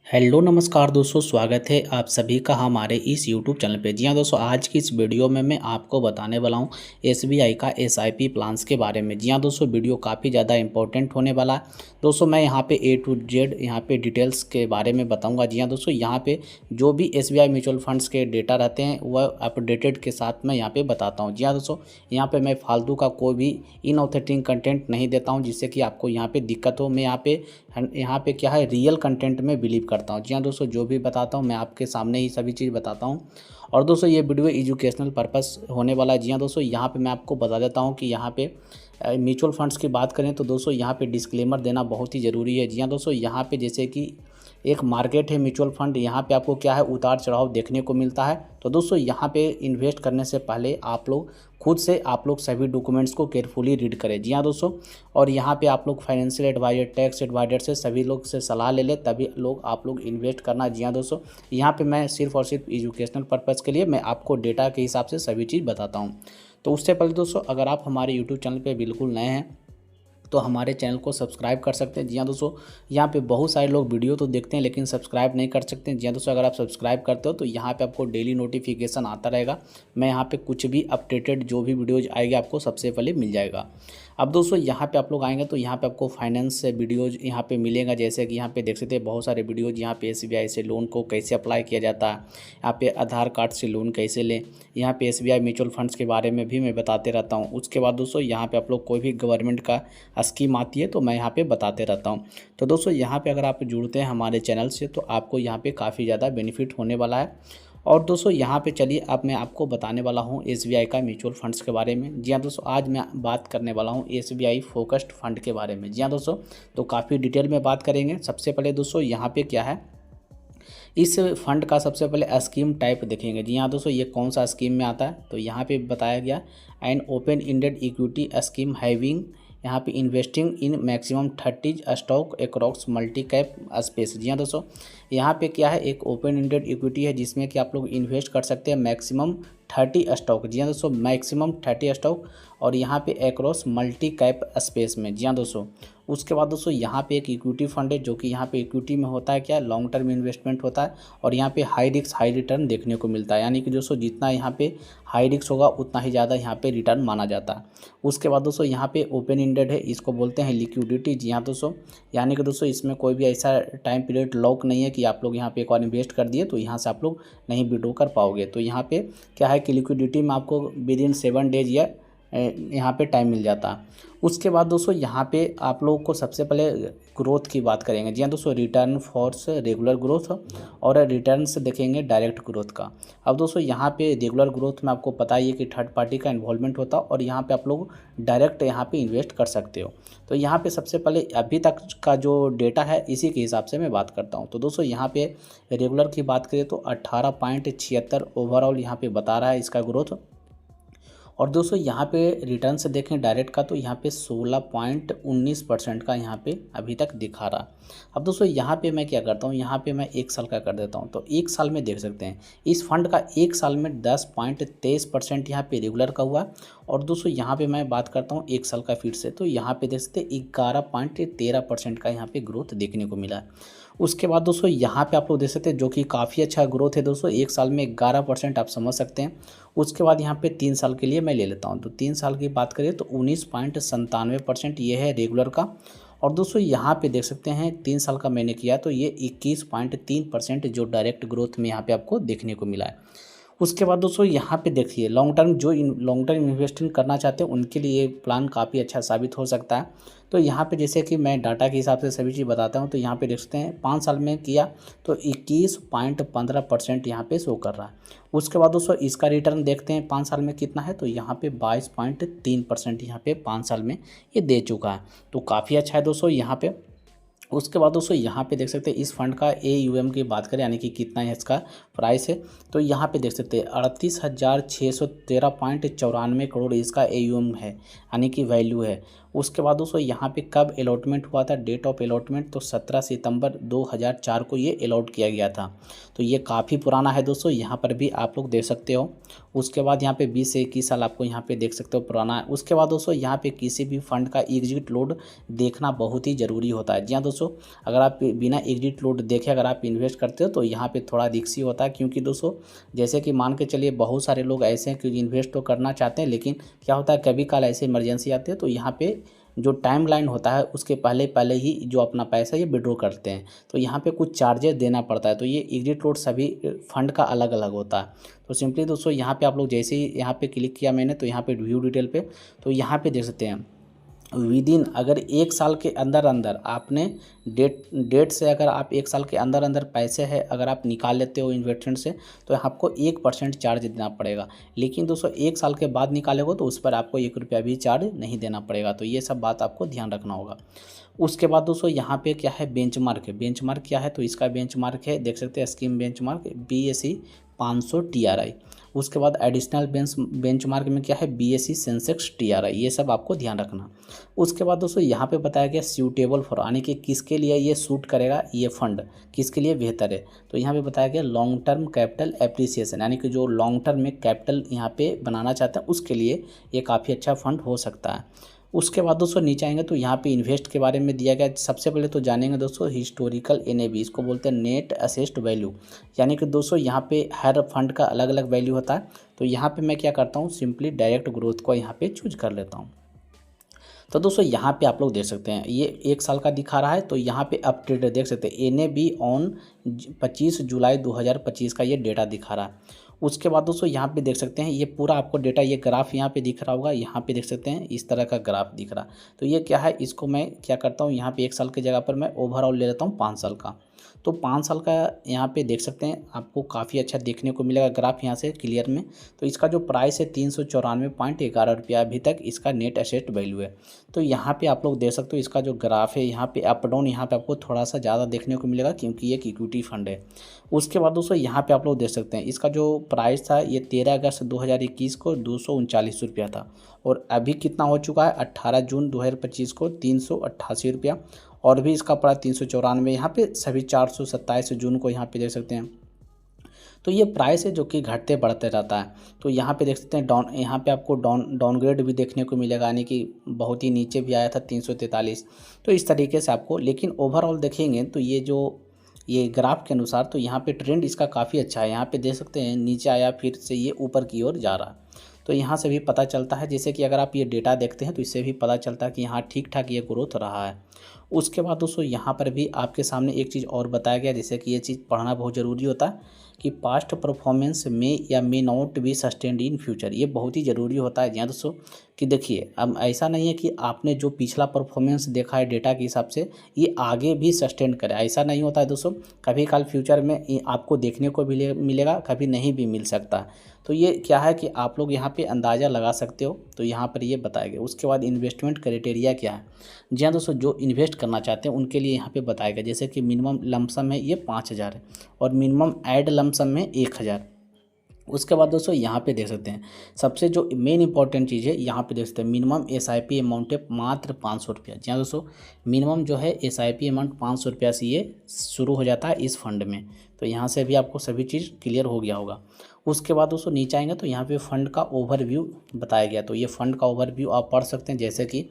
Hello नमस्कार दोस्तों, स्वागत है आप सभी का हमारे इस यूट्यूब चैनल पे। जी हाँ दोस्तों, आज की इस वीडियो में मैं आपको बताने वाला हूँ एसबीआई का एसआईपी प्लान्स के बारे में। जी हाँ दोस्तों, वीडियो काफ़ी ज़्यादा इंपॉर्टेंट होने वाला है। दोस्तों मैं यहाँ पे ए टू जेड यहाँ पे डिटेल्स के बारे में बताऊँगा। जी हाँ दोस्तों, यहाँ पे जो भी एसबीआई म्यूचुअल फंड्स के डेटा रहते हैं वह अपडेटेड के साथ मैं यहाँ पर बताता हूँ। जी हाँ दोस्तों, यहाँ पर मैं फालतू का कोई भी इनऑथेंटिक कंटेंट नहीं देता हूँ जिससे कि आपको यहाँ पर दिक्कत हो। मैं यहाँ पे क्या है, रियल कंटेंट में बिलीव करता हूँ। जी हाँ दोस्तों, जो भी बताता हूँ मैं आपके सामने ही सभी चीज़ बताता हूँ। और दोस्तों ये वीडियो एजुकेशनल पर्पस होने वाला है। जी हाँ दोस्तों, यहाँ पे मैं आपको बता देता हूँ कि यहाँ पे म्यूचुअल फंड्स की बात करें तो दोस्तों यहाँ पे डिस्क्लेमर देना बहुत ही ज़रूरी है। जी हाँ दोस्तों, यहाँ पे जैसे कि एक मार्केट है म्यूचुअल फंड, यहाँ पे आपको क्या है, उतार चढ़ाव देखने को मिलता है। तो दोस्तों यहाँ पे इन्वेस्ट करने से पहले आप लोग खुद से सभी डॉक्यूमेंट्स को केयरफुली रीड करें। जी हाँ दोस्तों, और यहाँ पे आप लोग फाइनेंशियल एडवाइजर, टैक्स एडवाइजर से सभी लोग से सलाह ले लें, तभी आप लोग इन्वेस्ट करना। जी हाँ दोस्तों, यहाँ पे मैं सिर्फ और सिर्फ एजुकेशनल पर्पज़ के लिए मैं आपको डेटा के हिसाब से सभी चीज़ बताता हूँ। तो उससे पहले दोस्तों, अगर आप हमारे यूट्यूब चैनल पर बिल्कुल नए हैं तो हमारे चैनल को सब्सक्राइब कर सकते हैं। जी हाँ दोस्तों, यहाँ पे बहुत सारे लोग वीडियो तो देखते हैं लेकिन सब्सक्राइब नहीं कर सकते हैं। जी हाँ दोस्तों, अगर आप सब्सक्राइब करते हो तो यहाँ पे आपको डेली नोटिफिकेशन आता रहेगा। मैं यहाँ पे कुछ भी अपडेटेड जो भी वीडियोज़ आएगी आपको सबसे पहले मिल जाएगा। अब दोस्तों यहाँ पे आप लोग आएंगे तो यहाँ पे आपको फाइनेंस से वीडियोज़ यहाँ पे मिलेगा। जैसे कि यहाँ पे देख सकते हैं बहुत सारे वीडियोज़, यहाँ पे एसबीआई से लोन को कैसे अप्लाई किया जाता है, यहाँ पे आधार कार्ड से लोन कैसे लें, यहाँ पे एसबीआई म्यूचुअल फंड्स के बारे में भी मैं बताते रहता हूँ। उसके बाद दोस्तों यहाँ पे आप लोग कोई भी गवर्नमेंट का स्कीम आती है तो मैं यहाँ पे बताते रहता हूँ। तो दोस्तों यहाँ पे अगर आप जुड़ते हैं हमारे चैनल से तो आपको यहाँ पे काफ़ी ज़्यादा बेनिफिट होने वाला है। और दोस्तों यहाँ पे चलिए अब मैं आपको बताने वाला हूँ एसबीआई का म्यूचुअल फंड्स के बारे में। जी हाँ दोस्तों, आज मैं बात करने वाला हूँ एसबीआई फोकस्ड फंड के बारे में। जी हाँ दोस्तों, तो काफ़ी डिटेल में बात करेंगे। सबसे पहले दोस्तों यहाँ पे क्या है, इस फंड का सबसे पहले स्कीम टाइप देखेंगे। जी हाँ दोस्तों, ये कौन सा स्कीम में आता है, तो यहाँ पे बताया गया an open ended equity scheme having यहाँ पे investing in maximum 30 stock across multi cap space. जी हाँ दोस्तों, यहाँ पे क्या है, एक ओपन इंडेड इक्विटी है जिसमें कि आप लोग इन्वेस्ट कर सकते हैं मैक्सिमम 30 स्टॉक। जी हाँ दोस्तों, मैक्सिमम 30 स्टॉक, और यहाँ पे अक्रॉस मल्टी कैप स्पेस में। जी हाँ दोस्तों, उसके बाद दोस्तों यहाँ पे एक इक्विटी फंड है जो कि यहाँ पे इक्विटी में होता है क्या, लॉन्ग टर्म इन्वेस्टमेंट होता है, और यहाँ पे हाई रिस्क हाई रिटर्न देखने को मिलता है। यानी कि दोस्तों जितना यहाँ पे हाई रिस्क होगा उतना ही ज़्यादा यहाँ पे रिटर्न माना जाता है। उसके बाद दोस्तों यहाँ पे ओपन इंडेड है, इसको बोलते हैं लिक्विडिटी। जी हाँ दोस्तों, यानी कि दोस्तों इसमें कोई भी ऐसा टाइम पीरियड लॉक नहीं है कि आप लोग यहाँ पे एक बार इन्वेस्ट कर दिए तो यहाँ से आप लोग नहीं विड्रॉ कर पाओगे। तो यहाँ पे क्या है कि लिक्विडिटी में आपको विद इन 7 डेज या यहाँ पे टाइम मिल जाता है। उसके बाद दोस्तों यहाँ पे आप लोगों को सबसे पहले ग्रोथ की बात करेंगे। जी हाँ दोस्तों, रिटर्न फॉर्स रेगुलर ग्रोथ और रिटर्न से देखेंगे डायरेक्ट ग्रोथ का। अब दोस्तों यहाँ पे रेगुलर ग्रोथ में आपको पता ही है कि थर्ड पार्टी का इन्वॉल्वमेंट होता है, और यहाँ पे आप लोग डायरेक्ट यहाँ पे इन्वेस्ट कर सकते हो। तो यहाँ पे सबसे पहले अभी तक का जो डेटा है इसी के हिसाब से मैं बात करता हूँ। तो दोस्तों यहाँ पे रेगुलर की बात करें तो 18.76 ओवरऑल यहाँ पे बता रहा है इसका ग्रोथ। और दोस्तों यहाँ पे रिटर्न से देखें डायरेक्ट का तो यहाँ पे 16.19% का यहाँ पे अभी तक दिखा रहा। अब दोस्तों यहाँ पे मैं क्या करता हूँ, यहाँ पे मैं 1 साल का कर देता हूँ। तो 1 साल में देख सकते हैं इस फंड का 1 साल में 10.23% यहाँ पे रेगुलर का हुआ। और दोस्तों यहाँ पे मैं बात करता हूँ 1 साल का फिर से, तो यहाँ पे देख सकते हैं 11.13% का यहाँ पे ग्रोथ देखने को मिला है। उसके बाद दोस्तों यहाँ पे आप लोग देख सकते हैं जो कि काफ़ी अच्छा ग्रोथ है दोस्तों, 1 साल में 11% आप समझ सकते हैं। उसके बाद यहाँ पे 3 साल के लिए मैं ले लेता हूँ, तो 3 साल की बात करें तो 19.97% ये है रेगुलर का। और दोस्तों यहाँ पे देख सकते हैं 3 साल का मैंने किया तो ये 21.3% जो डायरेक्ट ग्रोथ में यहाँ पे आपको देखने को मिला है। उसके बाद दोस्तों यहाँ पे देखिए लॉन्ग टर्म इन्वेस्टिंग करना चाहते हैं उनके लिए ये प्लान काफ़ी अच्छा साबित हो सकता है। तो यहाँ पे जैसे कि मैं डाटा के हिसाब से सभी चीज़ बताता हूँ, तो यहाँ पे देख सकते हैं 5 साल में किया तो 21.15% यहाँ पे शो कर रहा है। उसके बाद दोस्तों इसका रिटर्न देखते हैं 5 साल में कितना है, तो यहाँ पे 22.3% यहाँ पे 5 साल में ये दे चुका है। तो काफ़ी अच्छा है दोस्तों यहाँ पे। उसके बाद दोस्तों यहाँ पे देख सकते हैं इस फंड का AUM की बात करें यानी कि कितना है इसका प्राइस है, तो यहाँ पे देख सकते हैं 38,613.94 करोड़ इसका AUM है यानी कि वैल्यू है। उसके बाद दोस्तों यहाँ पे कब अलॉटमेंट हुआ था, डेट ऑफ अलॉटमेंट तो 17 सितंबर 2004 को ये अलॉट किया गया था। तो ये काफ़ी पुराना है दोस्तों, यहाँ पर भी आप लोग देख सकते हो। उसके बाद यहाँ पे 20 से 21 साल आपको यहाँ पे देख सकते हो पुराना है। उसके बाद दोस्तों यहाँ पे किसी भी फंड का एग्जिट लोड देखना बहुत ही ज़रूरी होता है। जी हाँ दोस्तों, दोस्तों अगर आप बिना एग्जिट लोड देखे अगर आप इन्वेस्ट करते हो तो यहाँ पे थोड़ा रिस्की होता है, क्योंकि दोस्तों जैसे कि मान के चलिए बहुत सारे लोग ऐसे हैं कि इन्वेस्ट तो करना चाहते हैं, लेकिन क्या होता है कभी काल ऐसे इमरजेंसी आती है तो यहाँ पे जो टाइम लाइन होता है उसके पहले पहले ही जो अपना पैसा ये विड्रॉ करते हैं, तो यहाँ पे कुछ चार्जेस देना पड़ता है। तो ये एग्जिट लोड सभी फंड का अलग अलग होता है। तो सिंपली दोस्तों यहाँ पे आप लोग जैसे ही यहाँ पे क्लिक किया मैंने, तो यहाँ पे व्यू डिटेल पे, तो यहाँ पे देख सकते हैं विदिन अगर 1 साल के अंदर अंदर आपने डेट से अगर आप 1 साल के अंदर अंदर पैसे है अगर आप निकाल लेते हो इन्वेस्टमेंट से तो आपको 1% चार्ज देना पड़ेगा। लेकिन दोस्तों 1 साल के बाद निकालेगा तो उस पर आपको 1 रुपया भी चार्ज नहीं देना पड़ेगा। तो ये सब बात आपको ध्यान रखना होगा। उसके बाद दोस्तों यहाँ पे क्या है बेंचमार्क है। बेंचमार्क क्या है, तो इसका बेंचमार्क है देख सकते हैं स्कीम बेंचमार्क BSE 500 TRI। उसके बाद एडिशनल बेंचमार्क में क्या है BSE सेंसेक्स TRI, ये सब आपको ध्यान रखना। उसके बाद दोस्तों यहाँ पे बताया गया सूटेबल फॉर, यानी कि किसके लिए ये सूट करेगा ये फंड, किसके लिए बेहतर है। तो यहाँ पे बताया गया लॉन्ग टर्म कैपिटल एप्रिसिएशन, यानी कि जो लॉन्ग टर्म में कैपिटल यहाँ पे बनाना चाहते हैं उसके लिए ये काफ़ी अच्छा फंड हो सकता है। उसके बाद दोस्तों नीचे आएंगे तो यहाँ पे इन्वेस्ट के बारे में दिया गया। सबसे पहले तो जानेंगे दोस्तों हिस्टोरिकल NAV, इसको बोलते हैं नेट असेस्ड वैल्यू, यानी कि दोस्तों यहाँ पे हर फंड का अलग अलग वैल्यू होता है। तो यहाँ पे मैं क्या करता हूँ सिंपली डायरेक्ट ग्रोथ को यहाँ पे चूज कर लेता हूँ। तो दोस्तों यहाँ पे आप लोग देख सकते हैं ये 1 साल का दिखा रहा है, तो यहाँ पे अपडेट देख सकते हैं NAV ऑन 25 जुलाई 2025 का ये डेटा दिखा रहा है। उसके बाद दोस्तों यहाँ पे देख सकते हैं ये पूरा आपको डेटा, ये ग्राफ यहाँ पे दिख रहा होगा, यहाँ पे देख सकते हैं इस तरह का ग्राफ दिख रहा। तो ये क्या है, इसको मैं क्या करता हूँ यहाँ पे 1 साल की जगह पर मैं ओवरऑल ले लेता हूँ 5 साल का। तो 5 साल का यहाँ पे देख सकते हैं आपको काफ़ी अच्छा देखने को मिलेगा ग्राफ यहाँ से क्लियर में। तो इसका जो प्राइस है 394.11 रुपया अभी तक इसका नेट एसेट वैल्यू है। तो यहाँ पे आप लोग देख सकते हो इसका जो ग्राफ है यहाँ पे अप डाउन यहाँ पे आपको थोड़ा सा ज़्यादा देखने को मिलेगा, क्योंकि ये एक इक्विटी फंड है। उसके बाद दोस्तों यहाँ पे आप लोग देख सकते हैं इसका जो प्राइस था ये 13 अगस्त 2021 को 239 रुपया था, और अभी कितना हो चुका है 18 जून 2025 को 388 रुपया, और भी इसका प्राइस 394 यहाँ पे सभी 427 जून को यहाँ पे देख सकते हैं। तो ये प्राइस है जो कि घटते बढ़ते रहता है। तो यहाँ पे देख सकते हैं डाउन, यहाँ पे आपको डाउनग्रेड भी देखने को मिलेगा, यानी कि बहुत ही नीचे भी आया था 343। तो इस तरीके से आपको, लेकिन ओवरऑल देखेंगे तो ये ग्राफ के अनुसार तो यहाँ पे ट्रेंड इसका काफ़ी अच्छा है। यहाँ पे देख सकते हैं नीचे आया फिर से ये ऊपर की ओर जा रहा है। तो यहाँ से भी पता चलता है, जैसे कि अगर आप ये डेटा देखते हैं तो इससे भी पता चलता है कि यहाँ ठीक ठाक ये ग्रोथ रहा है। उसके बाद दोस्तों यहाँ पर भी आपके सामने एक चीज़ और बताया गया, जैसे कि ये चीज़ पढ़ना बहुत ज़रूरी होता है कि पास्ट परफॉर्मेंस में या may not be sustained in future, ये बहुत ही ज़रूरी होता है। यहाँ दोस्तों कि देखिए अब ऐसा नहीं है कि आपने जो पिछला परफॉर्मेंस देखा है डेटा के हिसाब से ये आगे भी सस्टेन करे, ऐसा नहीं होता है दोस्तों। कभी काल फ्यूचर में आपको देखने को मिलेगा, कभी नहीं भी मिल सकता। तो ये क्या है कि आप लोग यहाँ पे अंदाज़ा लगा सकते हो, तो यहाँ पर ये बताया गया। उसके बाद इन्वेस्टमेंट क्राइटेरिया क्या है, जी हाँ दोस्तों, जो इन्वेस्ट करना चाहते हैं उनके लिए यहाँ पे बताया गया, जैसे कि मिनिमम लमसम है ये 5000 है और मिनिमम ऐड लमसम है 1000। उसके बाद दोस्तों यहाँ पे देख सकते हैं सबसे जो मेन इंपॉर्टेंट चीज़ है, यहाँ पे देख सकते हैं मिनिमम SIP अमाउंट है मात्र 500 रुपया। जी हाँ दोस्तों, मिनिमम जो है SIP अमाउंट 500 रुपया से ये शुरू हो जाता है इस फंड में। तो यहाँ से भी आपको सभी चीज़ क्लियर हो गया होगा। उसके बाद दोस्तों नीचे आएंगे तो यहाँ पे फ़ंड का ओवरव्यू बताया गया। तो ये फ़ंड का ओवरव्यू आप पढ़ सकते हैं, जैसे कि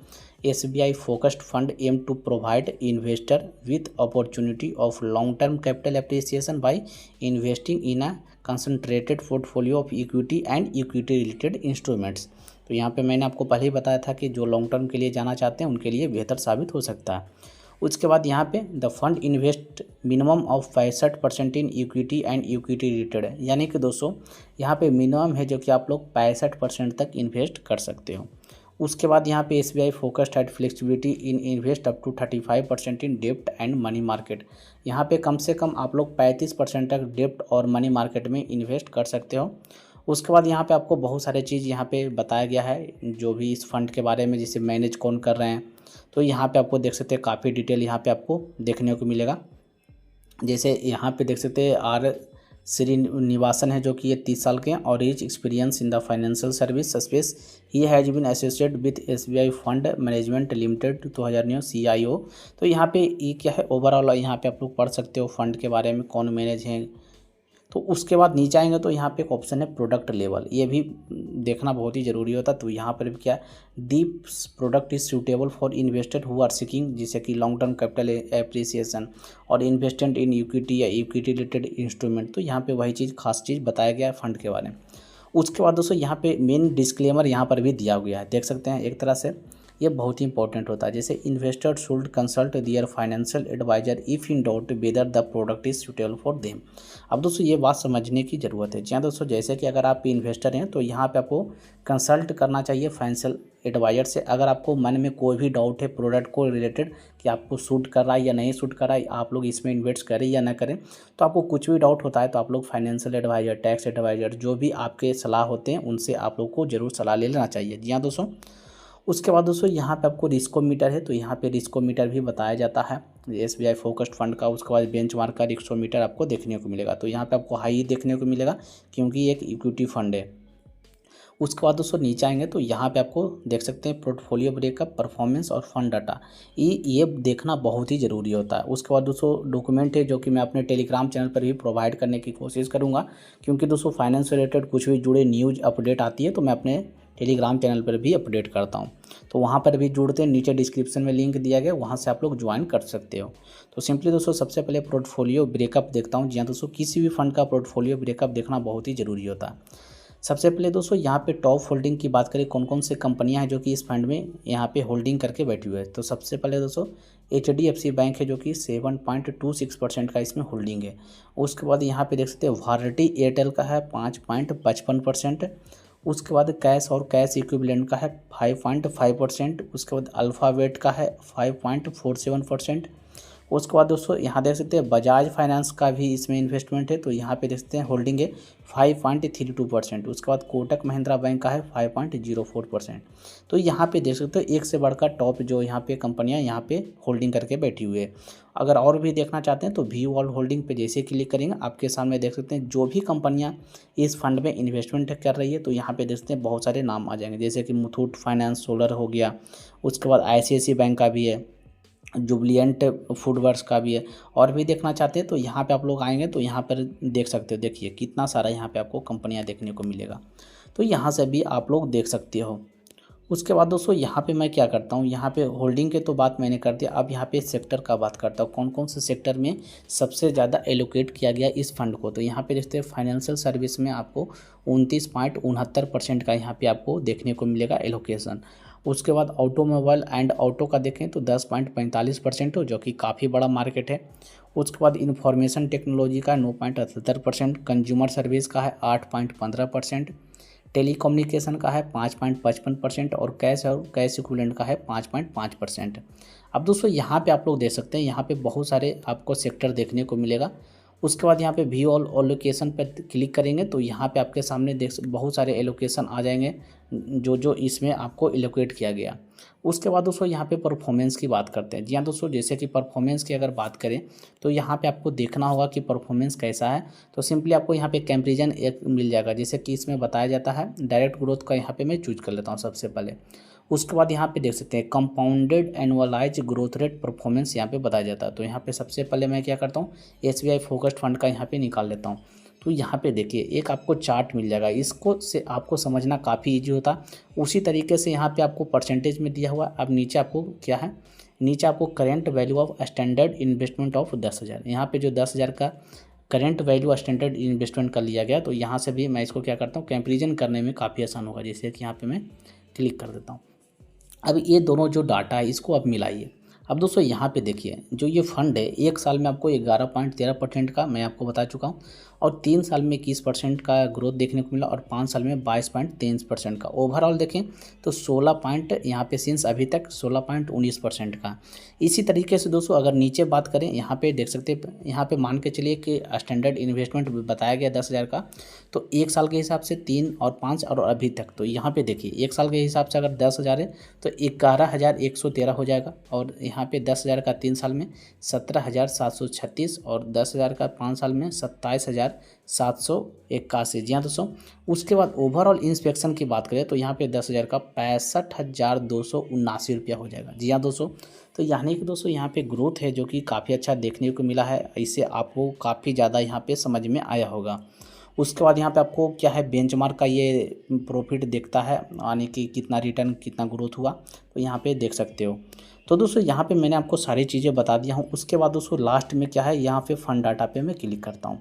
SBI focused fund aim to provide investor with opportunity of long term capital appreciation by investing in a concentrated portfolio of equity and equity related instruments. तो यहाँ पे मैंने आपको पहले ही बताया था कि जो लॉन्ग टर्म के लिए जाना चाहते हैं उनके लिए बेहतर साबित हो सकता है। उसके बाद यहाँ पे the fund invest minimum of 65% in equity and equity related है, यानी कि दोस्तों यहाँ पे मिनिमम है जो कि आप लोग 65% तक इन्वेस्ट कर सकते हो। उसके बाद यहाँ पे SBI focused at flexibility in invest up to 35% in डेप्ट एंड मनी मार्केट। यहाँ पे कम से कम आप लोग 35% तक डेप्ट और मनी मार्केट में इन्वेस्ट कर सकते हो। उसके बाद यहाँ पे आपको बहुत सारे चीज़ यहाँ पे बताया गया है जो भी इस फंड के बारे में, जिसे मैनेज कौन कर रहे हैं। तो यहाँ पे आपको देख सकते हैं काफ़ी डिटेल यहाँ पे आपको देखने को मिलेगा। जैसे यहाँ पे देख सकते हैं R श्रीनिवासन है जो कि ये 30 साल के हैं और rich experience in the financial service space. He has been associated with SBI fund management limited 2009 CIO। तो यहाँ पे ये क्या है ओवरऑल, यहाँ पे आप लोग पढ़ सकते हो फंड के बारे में, कौन मैनेज है, तो उसके बाद नीचे आएंगे तो यहाँ पे एक ऑप्शन है प्रोडक्ट लेवल, ये भी देखना बहुत ही ज़रूरी होता है। तो यहाँ पर भी क्या, दीप product is suitable for investor who are seeking जैसे कि लॉन्ग टर्म कैपिटल एप्रिसिएशन और इन्वेस्टमेंट इन इक्विटी या इक्विटी रिलेटेड इंस्ट्रूमेंट। तो यहाँ पे वही चीज़, खास चीज़ बताया गया है फंड के बारे में। उसके बाद दोस्तों यहाँ पे मेन डिस्क्लेमर यहाँ पर भी दिया गया है, देख सकते हैं एक तरह से ये बहुत ही इंपॉर्टेंट होता है। जैसे investor should consult their financial adviser if in doubt whether the product is suitable for them. अब दोस्तों ये बात समझने की ज़रूरत है। जी हाँ दोस्तों, जैसे कि अगर आप इन्वेस्टर हैं तो यहाँ पे आपको कंसल्ट करना चाहिए फाइनेंशियल एडवाइजर से। अगर आपको मन में कोई भी डाउट है प्रोडक्ट को रिलेटेड कि आपको सूट कर रहा है या नहीं सूट कर रहा है, आप लोग इसमें इन्वेस्ट करें या ना करें, तो आपको कुछ भी डाउट होता है तो आप लोग फाइनेंशियल एडवाइजर, टैक्स एडवाइजर, जो भी आपके सलाह होते हैं उनसे आप लोग को ज़रूर सलाह ले लेना चाहिए। जी हाँ दोस्तों, उसके बाद दोस्तों यहाँ पे आपको रिस्कोमीटर है, तो यहाँ पे रिस्कोमीटर भी बताया जाता है एसबीआई फोकस्ड फंड का। उसके बाद बेंचमार्क का रिस्कोमीटर आपको देखने को मिलेगा। तो यहाँ पे आपको हाई देखने को मिलेगा क्योंकि ये एक इक्विटी फंड है। उसके बाद दोस्तों नीचे आएंगे तो यहाँ पे आपको देख सकते हैं पोर्टफोलियो ब्रेकअप, परफॉर्मेंस और फंड डाटा, ये देखना बहुत ही ज़रूरी होता है। उसके बाद दोस्तों डॉक्यूमेंट है जो कि मैं अपने टेलीग्राम चैनल पर भी प्रोवाइड करने की कोशिश करूँगा, क्योंकि दोस्तों फाइनेंस से रिलेटेड कुछ भी जुड़े न्यूज़ अपडेट आती है तो मैं अपने टेलीग्राम चैनल पर भी अपडेट करता हूँ, तो वहाँ पर भी जुड़ते हैं। नीचे डिस्क्रिप्शन में लिंक दिया गया, वहाँ से आप लोग ज्वाइन कर सकते हो। तो सिंपली दोस्तों सबसे पहले पोर्टफोलियो ब्रेकअप देखता हूँ। जी हाँ दोस्तों, किसी भी फंड का पोर्टफोलियो ब्रेकअप देखना बहुत ही ज़रूरी होता है। सबसे पहले दोस्तों यहाँ पे टॉप होल्डिंग की बात करें, कौन कौन से कंपनियां हैं जो कि इस फंड में यहाँ पे होल्डिंग करके बैठी हुई है। तो सबसे पहले दोस्तों HDFC बैंक है जो कि 7.26% का इसमें होल्डिंग है। उसके बाद यहाँ पे देख सकते हैं भारती एयरटेल का है 5.55%। उसके बाद कैश और कैश इक्विवेलेंट का है 5.5%। उसके बाद अल्फ़ाबेट का है 5.47%। उसके बाद दोस्तों यहाँ देख सकते हैं बजाज फाइनेंस का भी इसमें इन्वेस्टमेंट है, तो यहाँ पे देख सकते हैं होल्डिंग है 5.32%। उसके बाद कोटक महिंद्रा बैंक का है 5.04%। तो यहाँ पे देख सकते हो एक से बढ़कर टॉप जो यहाँ पे कंपनियाँ यहाँ पे होल्डिंग करके बैठी हुई है। अगर और भी देखना चाहते हैं तो व्यू ऑल होल्डिंग पे जैसे क्लिक करेंगे आपके सामने देख सकते हैं जो भी कंपनियाँ इस फंड में इन्वेस्टमेंट कर रही है, तो यहाँ पे देख सकते हैं बहुत सारे नाम आ जाएंगे, जैसे कि मुथूट फाइनेंस सोलर हो गया। उसके बाद ICICI बैंक का भी है, जुबलिएंट फूडवर्क्स का भी है। और भी देखना चाहते हैं तो यहाँ पे आप लोग आएंगे तो यहाँ पर देख सकते हो, देखिए कितना सारा यहाँ पे आपको कंपनियाँ देखने को मिलेगा, तो यहाँ से भी आप लोग देख सकते हो। उसके बाद दोस्तों यहाँ पे मैं क्या करता हूँ, यहाँ पे होल्डिंग के तो बात मैंने कर दिया, अब यहाँ पे सेक्टर का बात करता हूँ, कौन कौन से सेक्टर में सबसे ज़्यादा एलोकेट किया गया इस फंड को। तो यहाँ पे देखते हैं फाइनेंशियल सर्विस में आपको 29.69% का यहाँ पे आपको देखने को मिलेगा एलोकेशन। उसके बाद ऑटोमोबाइल एंड ऑटो का देखें तो 10.45% हो, जो कि काफ़ी बड़ा मार्केट है। उसके बाद इंफॉर्मेशन टेक्नोलॉजी का 9.78%, कंज्यूमर सर्विस का है 8.15%, टेलीकम्युनिकेशन का है 5.55% और कैश इक्विवेलेंट का है 5.5%। अब दोस्तों यहाँ पे आप लोग देख सकते हैं, यहाँ पे बहुत सारे आपको सेक्टर देखने को मिलेगा। उसके बाद यहाँ पे व्यू ऑल एलोकेशन पर क्लिक करेंगे तो यहाँ पे आपके सामने बहुत सारे एलोकेशन आ जाएंगे जो इसमें आपको एलोकेट किया गया। उसके बाद दोस्तों यहाँ पे परफॉर्मेंस की बात करते हैं। जी हाँ दोस्तों, जैसे कि परफॉर्मेंस की अगर बात करें तो यहाँ पे आपको देखना होगा कि परफॉर्मेंस कैसा है। तो सिंपली आपको यहाँ पे कंपैरिजन एक मिल जाएगा, जैसे कि इसमें बताया जाता है डायरेक्ट ग्रोथ का, यहाँ पे मैं चूज कर लेता हूँ सबसे पहले। उसके बाद यहाँ पे देख सकते हैं compounded annualise growth rate performance यहाँ पे बताया जाता है। तो यहाँ पे सबसे पहले मैं क्या करता हूँ, SBI फोकस्ड फंड का यहाँ पे निकाल लेता हूँ। तो यहाँ पे देखिए एक आपको चार्ट मिल जाएगा, इसको से आपको समझना काफ़ी ईजी होता। उसी तरीके से यहाँ पे आपको परसेंटेज में दिया हुआ। अब नीचे आपको क्या है, नीचे आपको current value of standard investment of 10,000, यहाँ पे जो 10,000 का करेंट वैल्यू स्टैंडर्ड इन्वेस्टमेंट कर लिया गया। तो यहाँ से भी मैं इसको क्या करता हूँ, कंपेरिजन करने में काफ़ी आसान होगा। जैसे कि यहाँ पे मैं क्लिक कर देता हूँ। अब ये दोनों जो डाटा है इसको आप मिलाइए। अब दोस्तों यहाँ पे देखिए जो ये फंड है एक साल में आपको 11.13% का मैं आपको बता चुका हूँ, और 3 साल में 21% का ग्रोथ देखने को मिला, और 5 साल में 22.23% का। ओवरऑल देखें तो 16 पॉइंट यहाँ पे सिंस अभी तक 16.19% का। इसी तरीके से दोस्तों अगर नीचे बात करें, यहाँ पे देख सकते हैं, यहाँ पे मान के चलिए कि स्टैंडर्ड इन्वेस्टमेंट बताया गया 10,000 का, तो 1 साल के हिसाब से 3 और 5 और अभी तक। तो यहाँ पे देखिए 1 साल के हिसाब से अगर 10,000 है तो 11,113 हो जाएगा, और यहाँ पे 10,000 का 3 साल में 17,736 और 10,000 का 5 साल में 27,781। जी हाँ दोस्तों, उसके बाद ओवरऑल इंस्पेक्शन की बात करें तो यहाँ पे 10,000 का 65,279 रुपया हो जाएगा। जी हाँ दोस्तों, तो यानी कि दोस्तों यहाँ पे ग्रोथ है जो कि काफ़ी अच्छा देखने को मिला है। इससे आपको काफ़ी ज़्यादा यहाँ पे समझ में आया होगा। उसके बाद यहाँ पे आपको क्या है, बेंचमार्क का ये प्रॉफिट दिखता है, यानी कि कितना रिटर्न कितना ग्रोथ हुआ, तो यहाँ पे देख सकते हो। तो दोस्तों यहाँ पे मैंने आपको सारी चीज़ें बता दिया हूँ। उसके बाद दोस्तों लास्ट में क्या है, यहाँ पे फंड डाटा पे मैं क्लिक करता हूँ।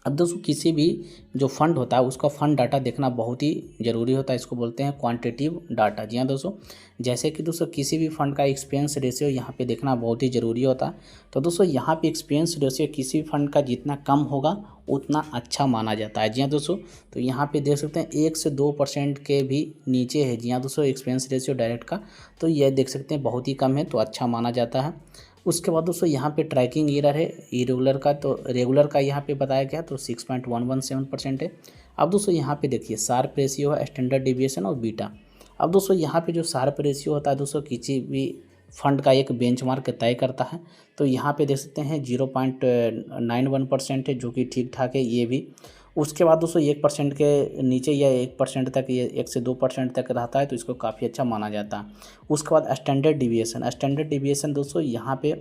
अब दोस्तों किसी भी जो फंड होता है उसका फंड डाटा देखना बहुत ही ज़रूरी होता है। इसको बोलते हैं क्वांटिटेटिव डाटा। जी हाँ दोस्तों, जैसे कि दोस्तों किसी भी फंड का एक्सपेंस रेशियो यहाँ पे देखना बहुत ही ज़रूरी होता है। तो दोस्तों यहाँ पे एक्सपेंस रेशियो किसी भी फंड का जितना कम होगा उतना अच्छा माना जाता है। जी हाँ दोस्तों, तो यहाँ पे देख सकते हैं 1 से 2% के भी नीचे है। जी हाँ दोस्तों, एक्सपेंस रेशियो डायरेक्ट का, तो ये देख सकते हैं बहुत ही कम है, तो अच्छा माना जाता है। उसके बाद दोस्तों यहाँ पे ट्रैकिंग एरर है इरेगुलर का, तो रेगुलर का यहाँ पे बताया गया तो 6.117% है। अब दोस्तों यहाँ पे देखिए शार्प रेशियो है, स्टैंडर्ड डिविएशन और बीटा। अब दोस्तों यहाँ पे जो शार्प रेशियो होता है दोस्तों किसी भी फंड का एक बेंचमार्क तय करता है, तो यहाँ पे देख सकते हैं 0.91% है जो कि ठीक ठाक है ये भी। उसके बाद दोस्तों 1% के नीचे या 1% तक, ये 1 से 2% तक रहता है, तो इसको काफ़ी अच्छा माना जाता है। उसके बाद स्टैंडर्ड डिविएशन दोस्तों यहाँ पे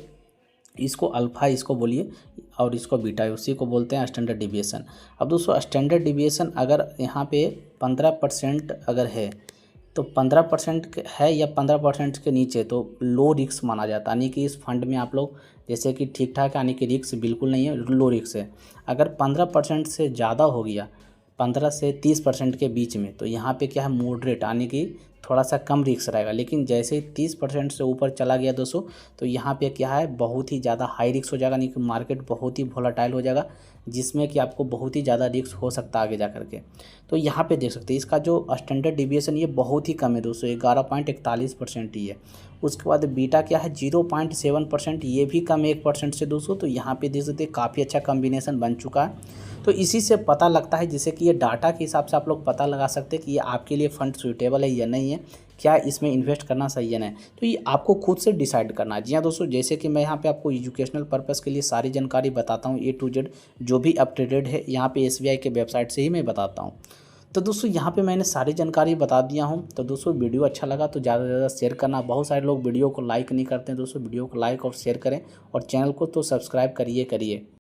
इसको अल्फ़ा इसको बोलिए और इसको बीटा, उसी को बोलते हैं स्टैंडर्ड डिविएशन। अब दोस्तों स्टैंडर्ड डिविएशन अगर यहाँ पे 15% अगर है तो 15% है या 15% के नीचे तो लो रिस्क माना जाता है, यानी कि इस फंड में आप लोग जैसे कि ठीक ठाक, यानी कि रिस्क बिल्कुल नहीं है, लो रिस्क है। अगर 15% से ज़्यादा हो गया, 15 से 30% के बीच में, तो यहाँ पे क्या है, मॉडरेट, यानी कि थोड़ा सा कम रिस्क रहेगा। लेकिन जैसे ही 30% से ऊपर चला गया दोस्तों, तो यहाँ पे क्या है, बहुत ही ज़्यादा हाई रिस्क हो जाएगा, यानी कि मार्केट बहुत ही वोलेटाइल हो जाएगा, जिसमें कि आपको बहुत ही ज़्यादा रिस्क हो सकता है आगे जा करके। तो यहाँ पे देख सकते हैं इसका जो स्टैंडर्ड डिविएशन ये बहुत ही कम है दोस्तों, 11.41% ही है। उसके बाद बीटा क्या है, 0.7%, ये भी कम है 1% से दोस्तों। तो यहाँ पे देख सकते हैं काफ़ी अच्छा कॉम्बिनेशन बन चुका है। तो इसी से पता लगता है, जैसे कि ये डाटा के हिसाब से आप लोग पता लगा सकते हैं कि ये आपके लिए फ़ंड सूटेबल है या नहीं है, क्या इसमें इन्वेस्ट करना सही है नहीं। तो ये आपको खुद से डिसाइड करना है। जी हाँ दोस्तों, जैसे कि मैं यहाँ पे आपको एजुकेशनल पर्पज़ के लिए सारी जानकारी बताता हूँ, A to Z जो भी अप टू डेट है यहाँ पे SBI के वेबसाइट से ही मैं बताता हूँ। तो दोस्तों यहाँ पे मैंने सारी जानकारी बता दिया हूँ। तो दोस्तों वीडियो अच्छा लगा तो ज़्यादा से ज़्यादा शेयर करना। बहुत सारे लोग वीडियो को लाइक नहीं करते हैं दोस्तों, वीडियो को लाइक और शेयर करें और चैनल को तो सब्सक्राइब करिए।